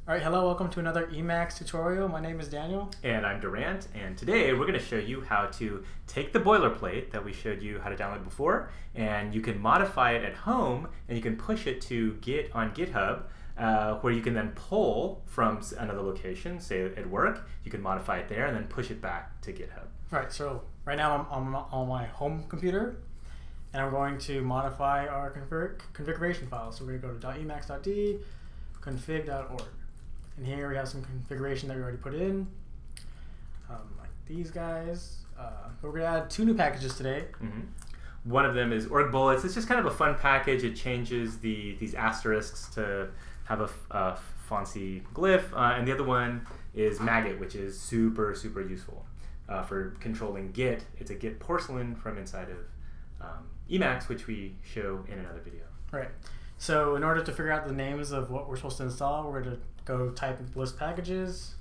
All right, hello, welcome to another Emacs tutorial. My name is Daniel. And I'm Durant, and today we're going to show you how to take the boilerplate that we showed you how to download before, and you can modify it at home, and you can push it to Git on GitHub, where you can then pull from another location, say at work. You can modify it there and then push it back to GitHub. All right, so right now I'm on my home computer, and I'm going to modify our configuration file. So we're going to go to .emacs.d, config.org. And here we have some configuration that we already put in, like these guys. But we're going to add two new packages today. One of them is org bullets. It's just kind of a fun package. It changes these asterisks to have a fancy glyph. And the other one is maggot, which is super useful for controlling Git. It's a Git porcelain from inside of Emacs, which we show in another video. Right. So in order to figure out the names of what we're supposed to install, we're going to go type in list packages.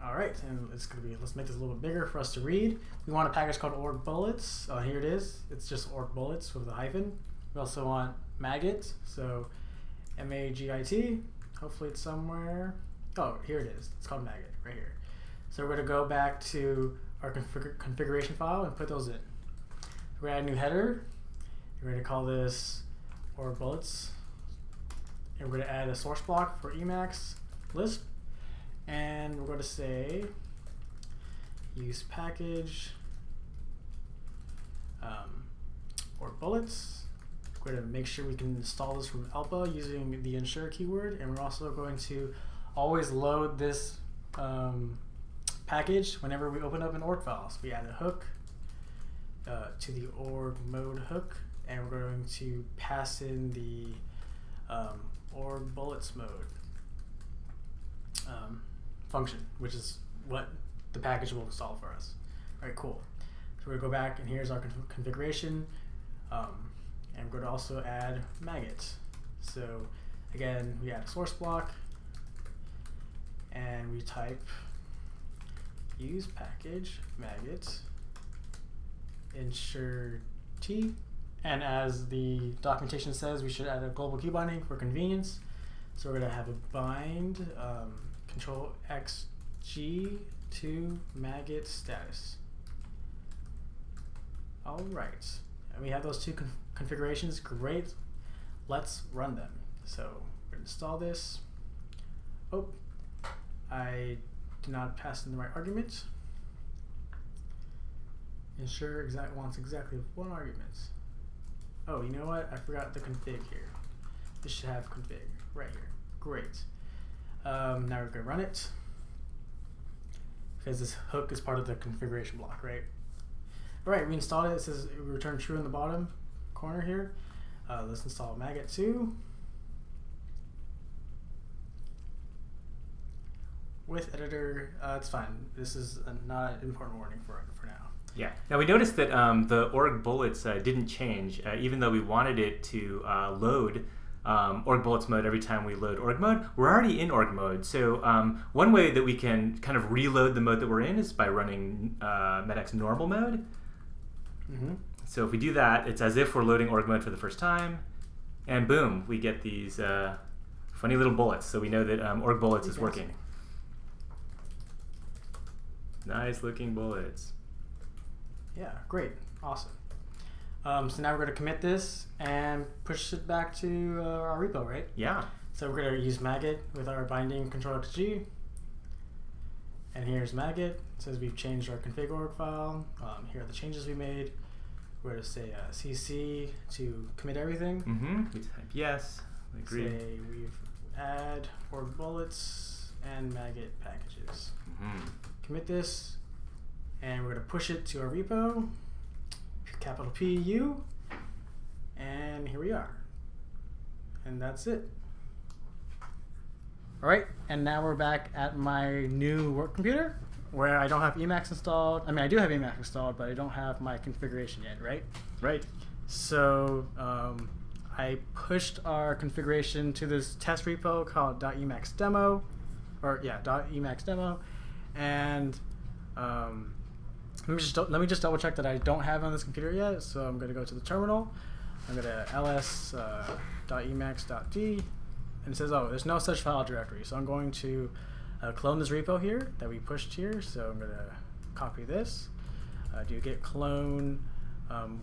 All right, and let's make this a little bit bigger for us to read. We want a package called org bullets. Here it is. It's just org bullets with a hyphen. We also want maggot, so M-A-G-I-T. Hopefully it's somewhere. Oh, here it is. It's called maggot right here. So we're going to go back to our configuration file and put those in. We're going to add a new header. We're going to call this org bullets. And we're going to add a source block for Emacs Lisp. And we're going to say use package org bullets. We're going to make sure we can install this from Alpa using the ensure keyword. And we're also going to always load this package whenever we open up an org file. So we add a hook to the org mode hook, and we're going to pass in the org bullets mode function, which is what the package will install for us. All right, cool. So we're going to go back, and here's our configuration, and we're going to also add maggot. So again, we add a source block, and we type use package maggot ensure t, and as the documentation says, we should add a global key binding for convenience. So we're going to have a bind control xg to maggot status. All right, and we have those two configurations. Great, let's run them. So we're going to install this. Oh, I did not pass in the right argument. Ensure wants exactly one argument. Oh, you know what? I forgot the config here. This should have config right here. Great. Now we're going to run it because this hook is part of the configuration block, right? All right, we installed it. It says return true in the bottom corner here. Let's install maggot 2 with editor. It's fine. This is not an important warning for now. Yeah. Now we noticed that the org bullets didn't change, even though we wanted it to load org bullets mode every time we load org mode. We're already in org mode, so one way that we can kind of reload the mode that we're in is by running medx normal mode. So if we do that, it's as if we're loading org mode for the first time, and boom, we get these funny little bullets. So we know that org bullets is working. Nice looking bullets. Yeah, great, awesome. So now we're going to commit this and push it back to our repo, right? Yeah. So we're going to use maggot with our binding control xg. And here's maggot. It says we've changed our config org file. Here are the changes we made. We're going to say cc to commit everything. We type yes. I agree. Say we've add org bullets and maggot packages. Commit this. And we're going to push it to our repo, capital P-U, and here we are. And that's it. All right, and now we're back at my new work computer where I don't have Emacs installed. I mean, I do have Emacs installed, but I don't have my configuration yet, right? Right. So I pushed our configuration to this test repo called .emacsdemo, .emacsdemo, and let me just double check that I don't have it on this computer yet. So I'm going to go to the terminal. I'm going to ls.emacs.d, and it says, oh, there's no such file directory. So I'm going to clone this repo here that we pushed here. So I'm going to copy this, do git clone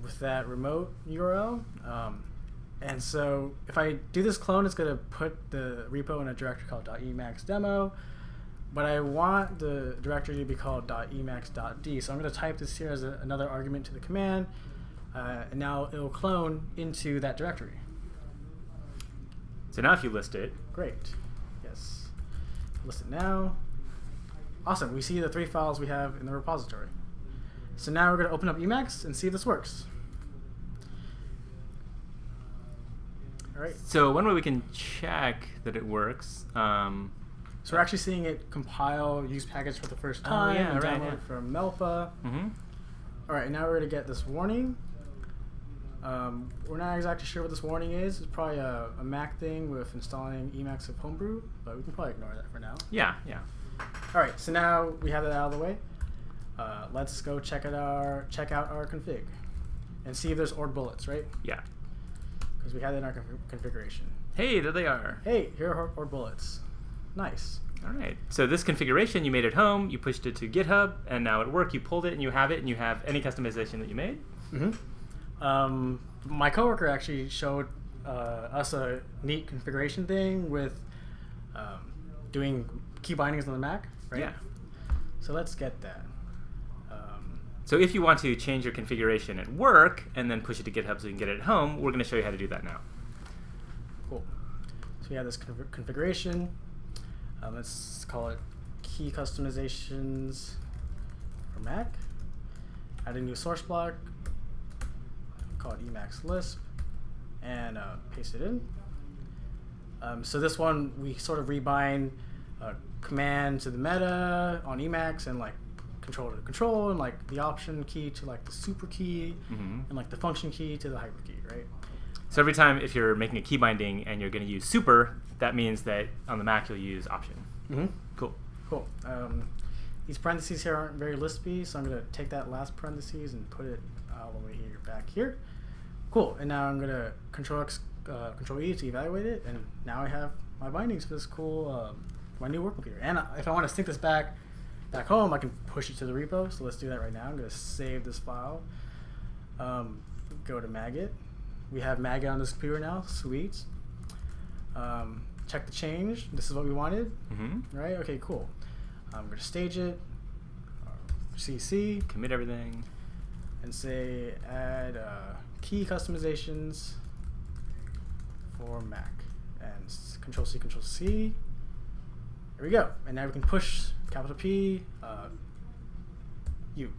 with that remote URL. And so if I do this clone, it's going to put the repo in a directory called .emacsdemo, but I want the directory to be called .emacs.d. So I'm going to type this here as another argument to the command, and now it'll clone into that directory. So now if you list it. Great. Yes. List it now. Awesome. We see the 3 files we have in the repository. So now we're going to open up Emacs and see if this works. All right. So one way we can check that it works. So we're actually seeing it compile use package for the first time and download from Melpa. Mm-hmm. All right, now we're going to get this warning. We're not exactly sure what this warning is. It's probably a Mac thing with installing Emacs of Homebrew, but we can probably ignore that for now. Yeah. All right, so now we have that out of the way. Let's go check out our config and see if there's org bullets, right? Yeah. Because we had it in our configuration. Hey, there they are. Hey, here are org bullets. Nice. All right. So this configuration you made at home, you pushed it to GitHub, and now at work you pulled it and you have it, and you have any customization that you made. Mm-hmm. My coworker actually showed us a neat configuration thing with doing key bindings on the Mac, right? Yeah. So let's get that. So if you want to change your configuration at work and then push it to GitHub so you can get it at home, we're going to show you how to do that now. Cool. So we have this configuration. Let's call it key customizations for Mac. Add a new source block. Call it Emacs Lisp, and paste it in. So this one we sort of rebind command to the meta on Emacs, and like control to the control, and like the option key to like the super key, and like the function key to the hyper key, right? So every time if you're making a key binding and you're going to use super, that means that on the Mac you'll use option. Cool. These parentheses here aren't very Lispy, so I'm going to take that last parentheses and put it all the way here, back here. Cool. And now I'm going to Control E to evaluate it, and now I have my bindings for this cool my new work computer. And if I want to sync this back home, I can push it to the repo. So let's do that right now. I'm going to save this file. Go to Maggot. We have Maggot on this computer now. Sweet. Check the change. This is what we wanted. Right? Okay, cool. I'm going to stage it. CC. Commit everything. And say add key customizations for Mac. And Control C, Control C. There we go. And now we can push capital P, U.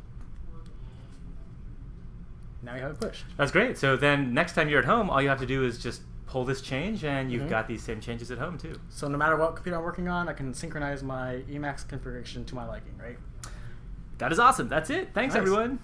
Now we have it pushed. That's great. So then next time you're at home, all you have to do is just pull this change, and you've got these same changes at home too. So no matter what computer I'm working on, I can synchronize my Emacs configuration to my liking, right? That is awesome. That's it. Thanks, Nice. everyone.